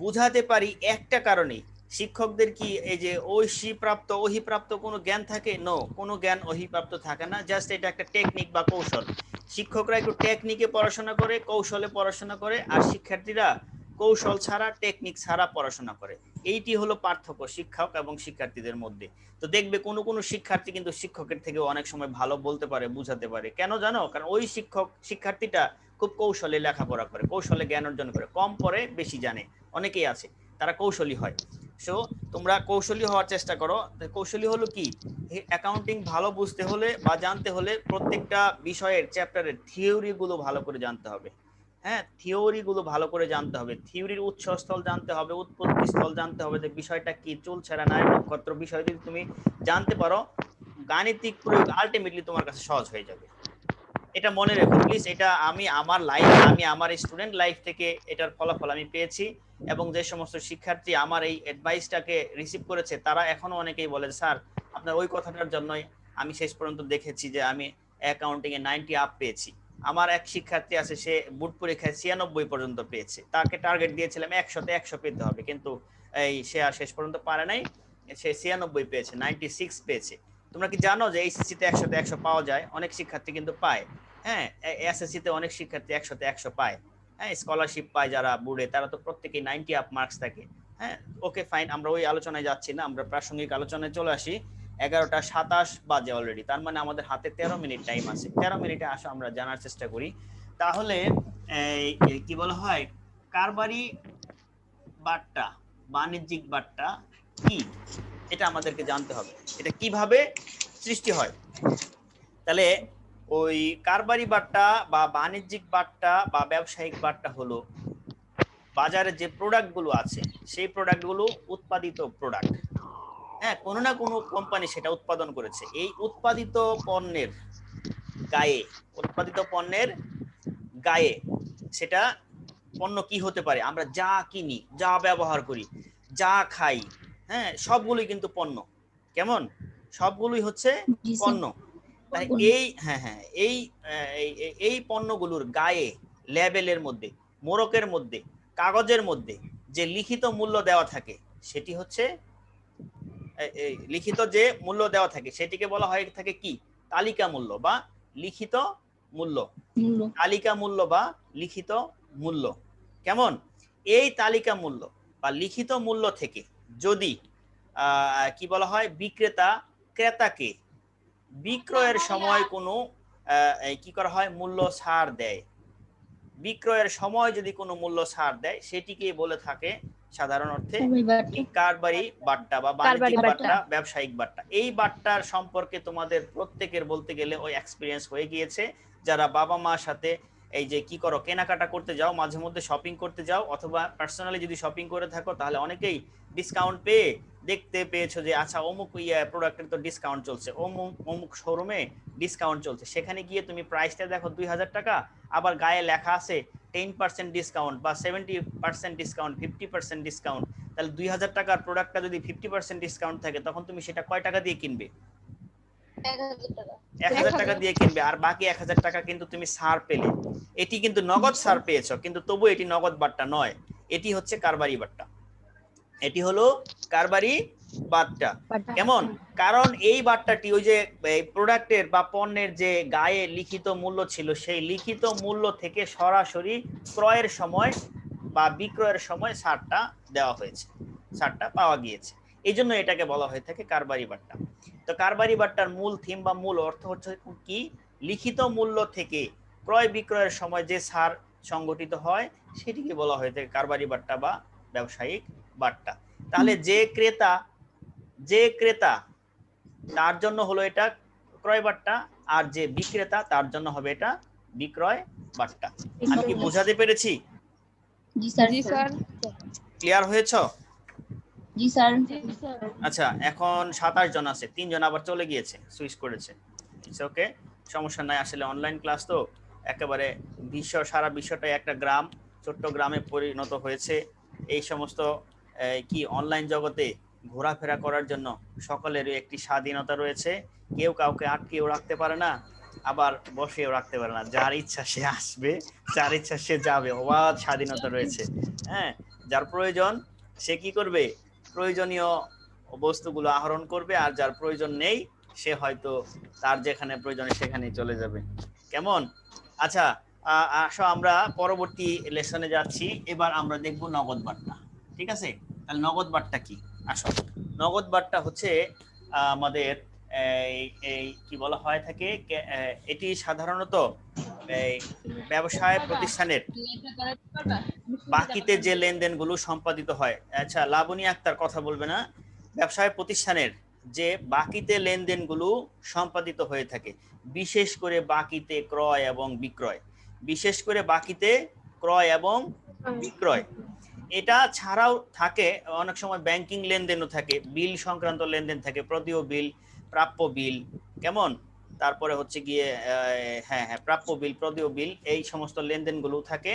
বুঝাতে পারি একটা কারণে, শিক্ষকদের কি এই যে ঐশীপ্রাপ্ত অহিপ্রাপ্ত কোনো জ্ঞান থাকে? নো, কোনো জ্ঞান অহিপ্রাপ্ত থাকে না, জাস্ট এটা একটা টেকনিক বা কৌশল। শিক্ষকরা একটু টেকনিকে পড়াশোনা করে, কৌশলে পড়াশোনা করে, আর শিক্ষার্থীরা কৌশল ছাড়া টেকনিক ছাড়া পড়াশোনা করে। এইটি হলো পার্থক্য শিক্ষক এবং শিক্ষার্থীদের মধ্যে। তো দেখবে কোনো কোনো শিক্ষার্থী কিন্তু শিক্ষকের থেকে অনেক সময় ভালো বলতে পারে, বুঝাতে পারে। কেন জানো? কারণ ওই শিক্ষার্থীটা খুব কৌশলে লেখাপড়া করে, কৌশলে জ্ঞান অর্জন করে, কম পড়ে বেশি জানে, অনেকেই আছে তারা কৌশলী হয়। সো তোমরা কৌশলী হওয়ার চেষ্টা করো। কৌশলী হলো কি, অ্যাকাউন্টিং ভালো বুঝতে হলে বা জানতে হলে প্রত্যেকটা বিষয়ের চ্যাপ্টারের থিওরি গুলো ভালো করে জানতে হবে। হ্যাঁ, থিওরি গুলো ভালো করে জানতে হবে, থিওরির উৎসস্থল জানতে হবে, উৎপত্তি স্থল জানতে হবে, যে বিষয়টা কি, চুল ছেঁড়া নারী নক্ষত্র বিষয় যদি তুমি জানতে পারো, গাণিতিক প্রয়োগ আলটিমেটলি তোমার কাছে সহজ হয়ে যাবে। এটা মনে রেখো প্লিজ, এটা আমি আমার স্টুডেন্ট লাইফ থেকে এটার ফলাফল আমি পেয়েছি। এবং যে সমস্ত শিক্ষার্থী আমার এই অ্যাডভাইসটাকে রিসিভ করেছে তারা এখনো অনেকেই বলে, স্যার আপনার ওই কথাটার জন্যই আমি শেষ পর্যন্ত দেখেছি যে আমি অ্যাকাউন্টিং এ 90 আপ পেয়েছি। আমার এক শিক্ষার্থী আছে, সে বোর্ড পরীক্ষায় 96 পর্যন্ত পেয়েছে, তাকে টার্গেট দিয়েছিলাম 100-তে 100 পেতে হবে, কিন্তু সে আর শেষ পর্যন্ত পারে নাই, সে 96 পেয়েছে, 96 পেয়েছে। তোমরা কি জানো যে এইচএসসি তে 100-তে 100 পাওয়া যায়? অনেক শিক্ষার্থী কিন্তু পায়। হ্যাঁ, এসএসসি তে অনেক শিক্ষার্থী 100-তে 100 পায়। হ্যাঁ, স্কলারশিপ পায় যারা বোর্ডে, তারা তো প্রত্যেকেই 90 আপ মার্কস থাকে। হ্যাঁ, ওকে ফাইন, আমরা ওই আলোচনায় যাচ্ছি না, আমরা প্রাসঙ্গিক আলোচনায় চলে আসি। 11টা 27 বাজে অলরেডি, তার মানে আমাদের হাতে 13 মিনিট টাইম আছে। 13 মিনিটে আসো আমরা জানার চেষ্টা করি। তাহলে কি বলা হয়, কারবারি বাট্টা, বাণিজ্যিক বাট্টা কি, এটা আমাদেরকে জানতে হবে, এটা কিভাবে সৃষ্টি হয়। তাহলে ওই কারবারি বাট্টা বা বাণিজ্যিক বাট্টা বা ব্যবসায়িক বাট্টা হলো বাজারে যে প্রোডাক্ট গুলো আছে সেই প্রোডাক্ট গুলো উৎপাদিত প্রোডাক্ট। হ্যাঁ, কোনো না কোনো কোম্পানি সেটা উৎপাদন করেছে। এই উৎপাদিত পণ্যের গায়ে সেটা পণ্য কি হতে পারে, আমরা যা কিনি, যা ব্যবহার করি, যা খাই, হ্যাঁ সবগুলোই কিন্তু পণ্য। কেমন? সবগুলোই হচ্ছে পণ্য। তাই এই পণ্যগুলোর গায়ে, লেবেলের মধ্যে, মোড়কের মধ্যে, কাগজের মধ্যে যে লিখিত মূল্য দেওয়া থাকে সেটি হচ্ছে লিখিত যে মূল্য দেওয়া থাকে সেটিকে বলা হয় থাকে কি, তালিকা মূল্য বা লিখিত মূল্য। তালিকা মূল্য বা লিখিত মূল্য। কেমন? এই তালিকা মূল্য বা লিখিত মূল্য থেকে যদি কি বলা হয়, বিক্রেতা ক্রেতাকে বিক্রয়ের সময় কোনো কি করা হয়, মূল্য ছাড় দেয়। বিক্রয়ের সময় যদি কোনো মূল্য ছাড় দেয় সেটিকে বলে থাকে সাধারণ অর্থে বাট্টা। কারবারি বাট্টা বা কারবারি বাণিজ্যিক বাট্টা। বাট্টা, ব্যবসায়িক বাট্টা। এই বাট্টার সম্পর্কে তোমাদের প্রত্যেকের বলতে গেলে ওই এক্সপিরিয়েন্স হয়ে গিয়েছে। যারা বাবা মার সাথে এই যে কি করো, কেনাকাটা করতে যাও, মাঝে মধ্যে শপিং করতে যাও, অথবা পার্সোনালি যদি শপিং করে থাকো, তাহলে অনেকেই ডিসকাউন্ট পেয়ে দেখতে পেয়েছো যে আচ্ছা অমুক প্রোডাক্টের তো ডিসকাউন্ট চলছে, অমুক অমুক শোরুমে ডিসকাউন্ট চলছে, সেখানে গিয়ে তুমি প্রাইসটা দেখো 2000 টাকা, আবার গায়ে লেখা আছে 10% ডিসকাউন্ট বা 70% ডিসকাউন্ট, 50% ডিসকাউন্ট। তাহলে 2000 টাকার প্রোডাক্টটা যদি 50% ডিসকাউন্ট থাকে, তখন তুমি সেটা কয় টাকা দিয়ে কিনবে? 1000 টাকা দিয়ে কিনবে, আর বাকি 1000 টাকা কিন্তু তুমি ছাড় পেলে। এটি কিন্তু নগদ ছাড় পেয়েছো, কিন্তু তবু এটি নগদ বাট্টা নয়, এটি হচ্ছে কারবারি বাট্টা। এটি হলো কারবারি বাট্টা। কেমন? কারণ এই বাট্টাটি ওই যে প্রোডাক্টের বা পণ্যের যে গায়ে লিখিত মূল্য ছিল, সেই লিখিত মূল্য থেকে সরাসরি ক্রয়ের সময় বা বিক্রয়ের সময় ছাড়টা দেওয়া হয়েছে, ছাড়টা পাওয়া গিয়েছে। এই জন্য এটাকে বলা হয়ে থাকে কারবারি বাট্টা। তো কারবারি বাট্টার মূল থিম বা মূল অর্থ হচ্ছে কি? লিখিত মূল্য থেকে ক্রয় বিক্রয়ের সময় যে ছাড় সংগঠিত হয়, সেটিকে বলা হয়ে থাকে কারবারি বাট্টা বা ব্যবসায়িক বাট্টা। তাহলে যে ক্রেতা তার জন্য হলো এটা ক্রয় বাট্টা, আর যে বিক্রেতা তার জন্য হবে এটা বিক্রয় বাট্টা। আমি কি বোঝাতে পেরেছি? জি স্যার। জি স্যার। ক্লিয়ার হয়েছে? জি স্যার। আচ্ছা, এখন 27 জন আছে, 3 জন আবার চলে গিয়েছে, সুইচ করেছে। ইটস ওকে, সমস্যা নাই। আসলে অনলাইন ক্লাস তো একেবারে সারা বিশ্বটাই একটা গ্রাম, ছোট্ট গ্রামে পরিণত হয়েছে। এই সমস্ত কি অনলাইন জগতে ঘোরাফেরা করার জন্য সকলেরই একটি স্বাধীনতা রয়েছে। কেউ কাউকে আটকেও রাখতে পারে না, আবার বসেও রাখতে পারে না। যার ইচ্ছা সে আসবে, যার ইচ্ছা সে যাবে, অবাধ স্বাধীনতা রয়েছে। হ্যাঁ, যার প্রয়োজন সে কি করবে? প্রয়োজনীয় বস্তুগুলো আহরণ করবে, আর যার প্রয়োজন নেই সে হয়তো তার যেখানে প্রয়োজন সেখানেই চলে যাবে। কেমন? আচ্ছা, আসো আমরা পরবর্তী লেসনে যাচ্ছি। এবার আমরা দেখব নগদ বাট্টা। ঠিক আছে? তাহলে নগদ বাট্টা কি? আসো, নগদ বাট্টা হচ্ছে আমাদের এই কি বলা হয় থাকে, এটি সাধারণত এই ব্যবসায় প্রতিষ্ঠানের বাকিতে যে লেনদেনগুলো সম্পাদিত হয়। আচ্ছা, লাবণী আক্তার কথা বলবে না। ব্যবসায় প্রতিষ্ঠানের যে বাকিতে লেনদেনগুলো সম্পাদিত হয়ে থাকে, বিশেষ করে বাকিতে ক্রয় এবং বিক্রয়, বিশেষ করে বাকিতে ক্রয় এবং বিক্রয়। এটা ছাড়াও থাকে অনেক সময় ব্যাংকিং লেনদেনও থাকে, বিল সংক্রান্ত লেনদেন থাকে, প্রদেয় বিল, প্রাপ্য বিল। কেমন? তারপরে হচ্ছে গিয়ে হ্যাঁ হ্যাঁ প্রাপ্য বিল, প্রদেয় বিল, এই সমস্ত লেনদেনগুলো থাকে।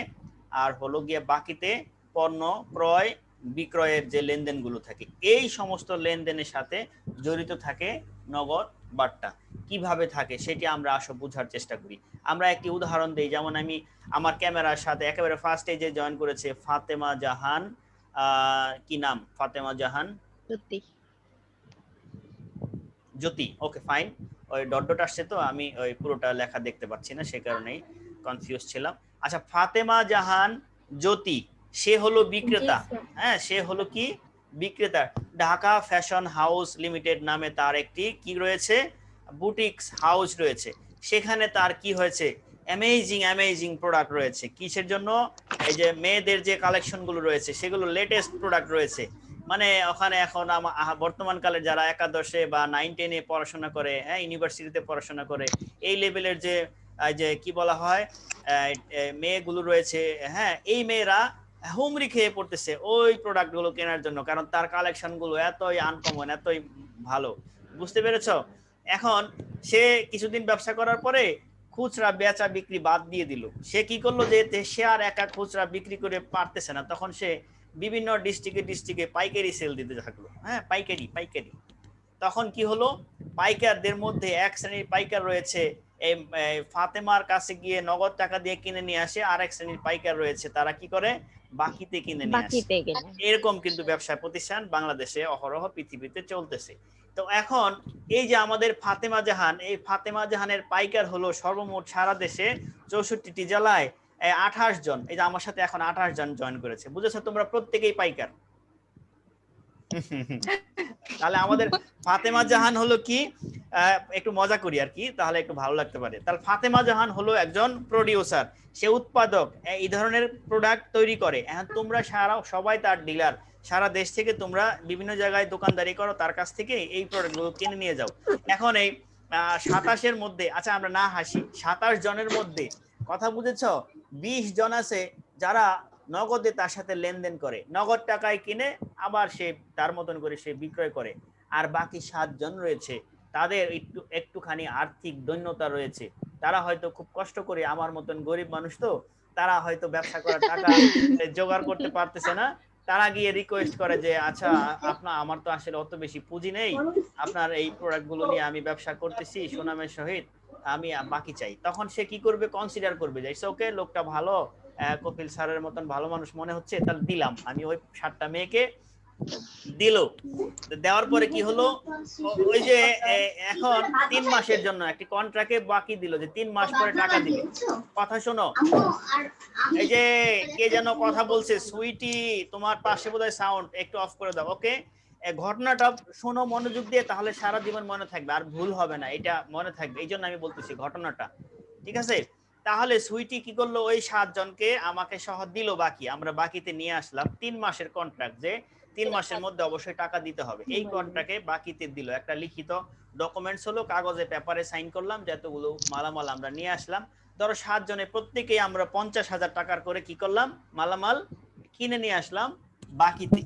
আর হলো গিয়ে বাকিতে পণ্য ক্রয় বিক্রয়ের যে লেনদেনগুলো থাকে, এই সমস্ত লেনদেনের সাথে জড়িত থাকে নগদ বাট্টা। কিভাবে থাকে সেটি আমরা আসলে বোঝার চেষ্টা করি। আমরা একটি উদাহরণ দিই, যেমন আমি আমার ক্যামেরার সাথে একেবারে ফার্স্টে যে জয়েন করেছে ফাতেমা জাহান, কি নাম? ফাতেমা জাহান জ্যোতি। ওকে ফাইন, ওই ডট ডট আসছে তো আমি ওই পুরোটা লেখা দেখতে পাচ্ছি না, সে কারণেই কনফিউজ ছিলাম। আচ্ছা, ফাতেমা জাহান জ্যোতি সে হলো বিক্রেতা। হ্যাঁ, সে হলো কি? বিক্রেতা। ঢাকা ফ্যাশন হাউস লিমিটেড নামে তার একটি কি রয়েছে? বুটিক্স হাউস রয়েছে। সেখানে তার কি হয়েছে? অ্যামেজিং প্রোডাক্ট রয়েছে। কিসের জন্য? এই যে মেয়েদের যে কালেকশনগুলো রয়েছে সেগুলো লেটেস্ট প্রোডাক্ট রয়েছে। মানে ওখানে এখন বর্তমান কালে যারা একাদশে বা 9-10-এ পড়াশোনা করে, হ্যাঁ ইউনিভার্সিটিতে পড়াশোনা করে, এই লেভেলের যে যে কি বলা হয় মেয়েগুলো রয়েছে, হ্যাঁ এই মেয়েরা হুমড়ি খেয়ে পড়তেছে ওই প্রোডাক্টগুলো কেনার জন্য, কারণ তার কালেকশনগুলো এতই আনকমন, এতই ভালো। বুঝতে পেরেছো? এখন সে কিছুদিন ব্যবসা করার পরে খুচরা বেচা বিক্রি বাদ দিয়ে দিল। সে কি করলো, যে সে আর একা খুচরা বিক্রি করে পারতেছে না, তখন সে বিভিন্ন ডিস্ট্রিক্টে পাইকারি সেল দিতে থাকলো। হ্যাঁ, পাইকারি। তখন কি হলো, পাইকারদের মধ্যে এক শ্রেণীর পাইকার রয়েছে, এই ফাতেমার কাছে গিয়ে নগদ টাকা দিয়ে কিনে নিয়ে আসে, আর এক শ্রেণীর পাইকার রয়েছে তারা কি করে, বাকিতে কিনে নিয়ে আসে। এরকম কিন্তু ব্যবসা প্রতিষ্ঠান বাংলাদেশে অহরহ পৃথিবীতে চলতেছে। তো এখন এই যে আমাদের ফাতেমা জাহান, এই ফাতেমা জাহানের পাইকার হলো সর্বমোট সারা দেশে 64টি জেলায় 28 জন। এই যে আমার সাথে এখন 28 জন জয়েন করেছে। বুঝেছো তোমরা? প্রত্যেকেই পাইকার। তাহলে আমাদের ফাতেমা জাহান হলো কি, একটু মজা করি আর কি, তাহলে একটু ভালো লাগতে পারে। তাহলে ফাতেমা জাহান হলো একজন প্রোডিউসার, সে উৎপাদক, এই ধরনের প্রোডাক্ট তৈরি করে। এখন তোমরা সবাই তার ডিলার, সারা দেশ থেকে তোমরা বিভিন্ন জায়গায় দোকানদারি করো, তার কাছ থেকে এই প্রোডাক্টগুলো কিনে নিয়ে যাও। এখন এই 27-এর মধ্যে, আচ্ছা আমরা না হাসি, 27 জনের মধ্যে কথা বুঝেছ, 20 জন আছে যারা নগদে তার সাথে লেনদেন করে, নগদ টাকায় কিনে আবার সে তার মতন করে সে বিক্রয় করে। আর বাকি 7 জন রয়েছে, তাদের একটুখানি আর্থিক দৈন্যতা রয়েছে, তারা হয়তো খুব কষ্ট করে, আমার মতন গরিব মানুষ তো, তারা হয়তো ব্যবসা করার টাকা জোগাড় করতে পারতেছে না। তারা গিয়ে রিকোয়েস্ট করে যে আচ্ছা আমার তো আসলে অত বেশি পুঁজি নেই, আপনার এই প্রোডাক্ট গুলো নিয়ে আমি ব্যবসা করতেছি সুনামের সহিত, আমি বাকি চাই। তখন সে কি করবে, কনসিডার করবে যে ওকে, লোকটা ভালো, কপিল স্যারের মতন ভালো মানুষ মনে হচ্ছে, তাহলে দিলাম। আমি ওই 7টা মেয়েকে দিল। দেওয়ার পরে কি হলো, ওই যে এখন 3 মাসের জন্য একটি কন্ট্রাক্টে বাকি দিল যে 3 মাস পরে টাকা দিবে। কথা শোনো, এই যে কে যেন কথা বলছে, সুইটি তোমার পাশে বোধহয় সাউন্ড একটু অফ করে দাও। ওকে, ঘটনাটা শোনো মনোযোগ দিয়ে, তাহলে সারা জীবন মনে থাকবে, আর ভুল হবে না, এটা মনে থাকবে, এই জন্য আমি বলতেছি ঘটনাটা, ঠিক আছে? তাহলে সুইটি কি করলো, ওই 7 জনকে আমাকে সহ দিল বাকি, আমরা বাকিতে নিয়ে আসলাম 3 মাসের কন্ট্রাক্ট, যে 3 মাসের মধ্যে অবশ্যই টাকা দিতে হবে। এই কন্ট্রাক্টে বাকিতে দিল, একটা লিখিত ডকুমেন্টস হলো, কাগজে পেপারে সাইন করলাম, যতগুলো মালামাল আমরা নিয়ে আসলাম। ধরো 7 জনে প্রত্যেকেই আমরা 50,000 টাকার করে কি করলাম, মালামাল কিনে নিয়ে আসলাম বাকিতে।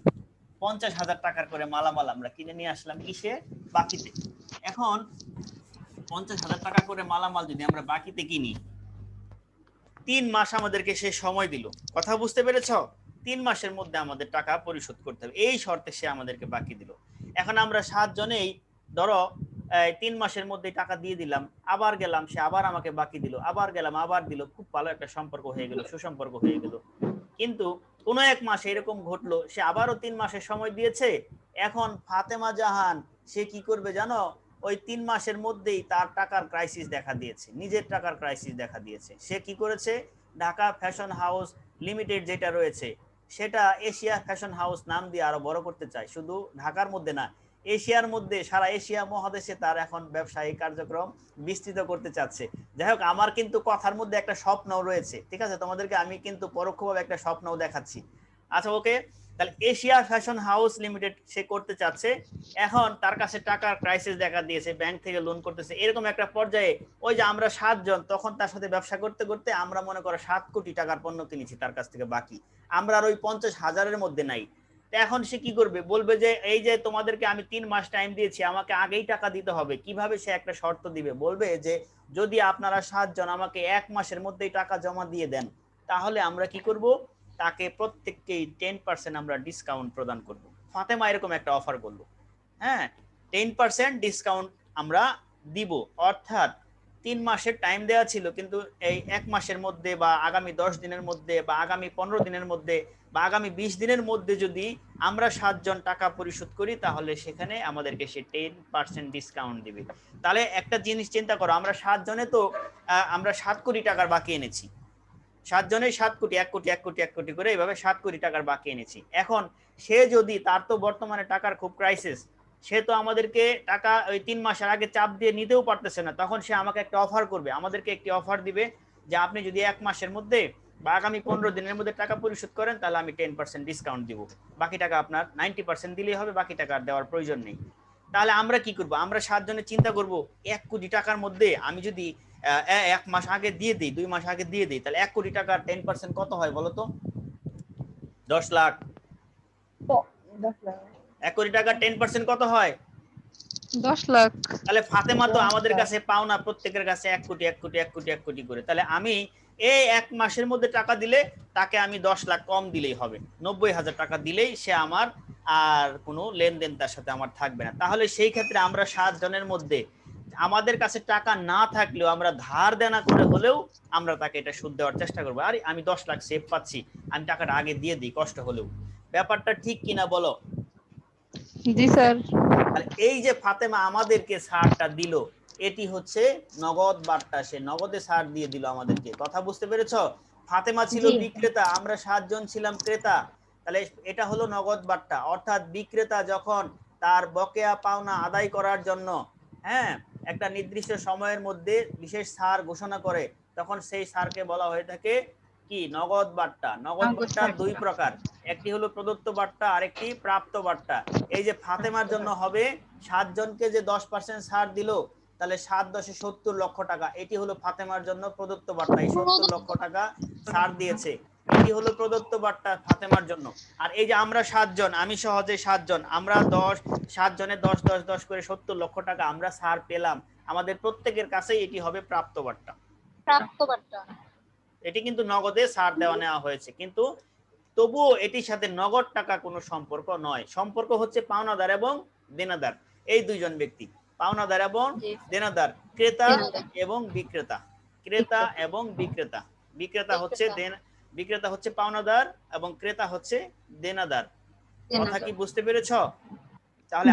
50,000 টাকার করে মালামাল আমরা কিনে নিয়ে আসলাম কিসে, বাকিতে। এখন 50,000 টাকা করে মালামাল যদি আমরা বাকিতে কিনি, 3 মাস আমাদেরকে সে সময় দিল। কথা বুঝতে পেরেছ? 3 মাসের মধ্যে আমাদের টাকা পরিশোধ করতে হবে, এই শর্তে সে আমাদেরকে বাকি দিল। এখন আমরা 7 জনেই ধরো 3 মাসের মধ্যে টাকা দিয়ে দিলাম, আবার গেলাম, সে আবার আমাকে বাকি দিল, আবার গেলাম, আবার দিল, খুব ভালো একটা সম্পর্ক হয়ে গেল, সুসম্পর্ক হয়ে গেল। কিন্তু কোনো এক মাসে এরকম ঘটলো, সে আবারও 3 মাসের সময় দিয়েছে। এখন ফাতেমা জাহান সে কি করবে জানো, ওই 3 মাসের মধ্যেই তার টাকার ক্রাইসিস দেখা দিয়েছে, নিজের টাকার ক্রাইসিস দেখা দিয়েছে। সে কি করেছে, ঢাকা ফ্যাশন হাউস লিমিটেড যেটা রয়েছে, সেটা এশিয়া ফ্যাশন হাউস নাম দিয়ে আরো বড় করতে চায়। শুধু ঢাকার মধ্যে না, এশিয়ার মধ্যে, সারা এশিয়া মহাদেশে তার এখন ব্যবসায়িক কার্যক্রম বিস্তৃত করতে চাচ্ছে। যাই হোক, আমার কিন্তু কথার মধ্যে একটা স্বপ্নও রয়েছে, ঠিক আছে? তোমাদেরকে আমি কিন্তু পরোক্ষভাবে একটা স্বপ্নও দেখাচ্ছি। আচ্ছা ওকে, তাহলে এশিয়া ফ্যাশন হাউস লিমিটেড সে করতে চাচ্ছে। এখন তার কাছে টাকার ক্রাইসিস দেখা দিয়েছে, ব্যাংক থেকে লোন করতেছে। এরকম একটা পর্যায়ে ওই যে আমরা 7 জন, তখন তার সাথে ব্যবসা করতে করতে আমরা মনে করো 7 কোটি টাকার পণ্য কিনেছি তার কাছ থেকে বাকি, আমরা আর ওই 50,000-এর মধ্যে নাই। এখন সে কি করবে, বলবে যে এই যে তোমাদেরকে আমি 3 মাস টাইম দিয়েছি, আমাকে আগেই টাকা দিতে হবে। কিভাবে সে একটা শর্ত দিবে, বলবে যে যদি আপনারা 7 জন আমাকে 1 মাসের মধ্যেই টাকা জমা দিয়ে দেন, তাহলে আমরা কি করব, তাকে প্রত্যেককেই 10% আমরা ডিসকাউন্ট প্রদান করব। ফাতেমা এরকম একটা অফার করলো, হ্যাঁ 10% ডিসকাউন্ট আমরা দিব। অর্থাৎ 3 মাসের টাইম দেওয়া ছিল, কিন্তু এই 1 মাসের মধ্যে বা আগামী 10 দিনের মধ্যে বা আগামী 15 দিনের মধ্যে বা আগামী 20 দিনের মধ্যে যদি আমরা 7 জন টাকা পরিশোধ করি, তাহলে সেখানে আমাদেরকে সে 10% ডিসকাউন্ট দিবে। তাহলে একটা জিনিস চিন্তা করো, আমরা 7 জনে তো আমরা 7 কোটি টাকার বাকি এনেছি, 7 জনেই 7 কোটি, 1 কোটি 1 কোটি 1 কোটি করে এইভাবে 7 কোটি টাকার বাকি এনেছি। এখন সে যদি, তার তো বর্তমানে টাকার খুব ক্রাইসিস, সে তো আমাদেরকে টাকা ওই 3 মাসের আগে চাপ দিয়ে নিতেও পারতেছে না। তখন সে আমাকে একটা অফার করবে, আমাদেরকে একটি অফার দিবে যে আপনি যদি 1 মাসের মধ্যে বা আগামী 15 দিনের মধ্যে টাকা পরিশোধ করেন, তাহলে আমি 10% ডিসকাউন্ট দিব, বাকি টাকা আপনার 90% দিলেই হবে, বাকি টাকা দেওয়ার প্রয়োজন নেই। তাহলে আমরা কি করব, আমরা 7 জনে চিন্তা করব 1 কোটি টাকার মধ্যে আমি যদি 1 মাস আগে দিয়ে দিই, 2 মাস আগে দিয়ে দিই, তাহলে 1 কোটি টাকার 10% কত হয় বলো তো? 10 লাখ। 1 কোটি টাকার 10% কত হয়? 10 লাখ। তাহলে ফাতেমা তো আমাদের কাছে পাওনা প্রত্যেকের কাছে 1 কোটি 1 কোটি 1 কোটি 1 কোটি করে। তাহলে আমি এই 1 মাসের মধ্যে টাকা দিলে তাকে আমি 10 লাখ কম দিলেই হবে, 90,000 টাকা দিলেই সে আমার আর কোনো লেনদেন তার সাথে আমার থাকবে না। তাহলে সেই ক্ষেত্রে আমরা 7 জনের মধ্যে আমাদের কাছে টাকা না থাকলেও আমরা ধার দেনা করে হলেও আমরা তাকে এটা সুদ দেওয়ার চেষ্টা করবো। আরে আমি 10 লাখ সেভ পাচ্ছি, আমি টাকাটা আগে দিয়ে দিই কষ্ট হলেও। ব্যাপারটা ঠিক কিনা বলো? জি স্যার। এই যে ফাতেমা আমাদেরকে ছাড়টা দিল, এটি হচ্ছে নগদ বার্তা, সে নগদে ছাড় দিয়ে দিল আমাদেরকে। কথা বুঝতে পেরেছো? ফাতেমা ছিল বিক্রেতা, আমরা 7 জন ছিলাম ক্রেতা। তাহলে এটা হলো নগদ বার্তা, অর্থাৎ বিক্রেতা যখন তার বকেয়া পাওনা আদায় করার জন্য হ্যাঁ একটা নির্দিষ্ট সময়ের মধ্যে বিশেষ ছাড় ঘোষণা করে, তখন সেই ছাড়কে বলা হয়ে থাকে কি নগদ বার্তা। নগদ বার্তা দুই প্রকার, একটি হলো প্রদত্ত বার্তা, আরেকটি প্রাপ্ত বার্তা। এই যে ফাতেমার জন্য হবে 7 জনকে যে 10% ছাড় দিল, তাহলে 7×10 = 70 লক্ষ টাকা, এটি হলো ফাতেমার জন্য প্রদত্ত বার্তা। এই 70 লক্ষ টাকা ছাড় দিয়েছে, এটি হলো প্রদত্ত বার্তা ফাতেমার জন্য। আর এই যে আমরা 7 জন, আমি সহজে 7 জন, আমরা 7 জনের 10 করে 70 লক্ষ টাকা আমরা ছাড় পেলাম, আমাদের প্রত্যেকের কাছেই এটি হবে প্রাপ্ত বার্তা। এটি কিন্তু নগদে ছাড় দেওয়া নেওয়া হয়েছে, কিন্তু তবুও এটির সাথে নগদ টাকা কোনো সম্পর্ক নয়। সম্পর্ক হচ্ছে পাওনাদার এবং দেনাদার, এই দুইজন ব্যক্তি, পাওনাদার এবং দেনাদার, ক্রেতা এবং বিক্রেতা। ক্রেতা এবং বিক্রেতা, বিক্রেতা হচ্ছে পাওনাদার এবং ক্রেতা হচ্ছে দেনাদার। কথা কি বুঝতে পেরেছো? তাহলে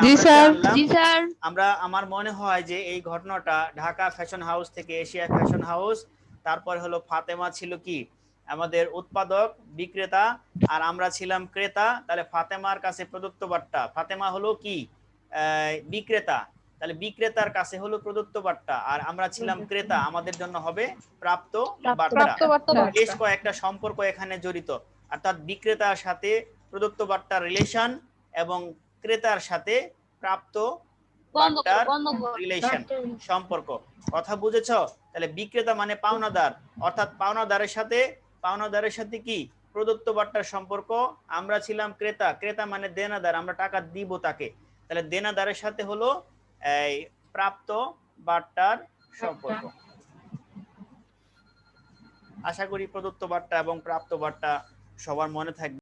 আমরা আমার মনে হয় যে এই ঘটনাটা ঢাকা ফ্যাশন হাউস থেকে এশিয়া ফ্যাশন হাউস, তারপর হলো ফাতেমা ছিল কি আমাদের উৎপাদক বিক্রেতা, আর আমরা ছিলাম ক্রেতা। তাহলে ফাতেমার কাছে প্রদত্ত বার্তা, ফাতেমা হলো কি বিক্রেতা, তাহলে বিক্রেতার কাছে হলো প্রদত্ত বার্তা, আর আমরা ছিলাম ক্রেতা, আমাদের জন্য হবে প্রাপ্ত বার্তা। বেশ কয়েকটা সম্পর্ক এখানে জড়িত, অর্থাৎ বিক্রেতার সাথে প্রদত্ত বার্তার রিলেশন এবং ক্রেতার সাথে প্রাপ্ত বার্তার রিলেশন, সম্পর্ক। কথা বুঝেছো? তাহলে বিক্রেতা মানে পাওনাদার, অর্থাৎ পাওনাদারের সাথে কি প্রদত্ত বার্তার সম্পর্ক। আমরা ছিলাম ক্রেতা, ক্রেতা মানে দেনাদার, আমরা টাকা দিব তাকে, তাহলে দেনাদারের সাথে হলো এই প্রাপ্ত বার্তার সম্পর্ক। আশা করি প্রদত্ত বার্তা এবং প্রাপ্ত বার্তা সবার মনে থাকবে।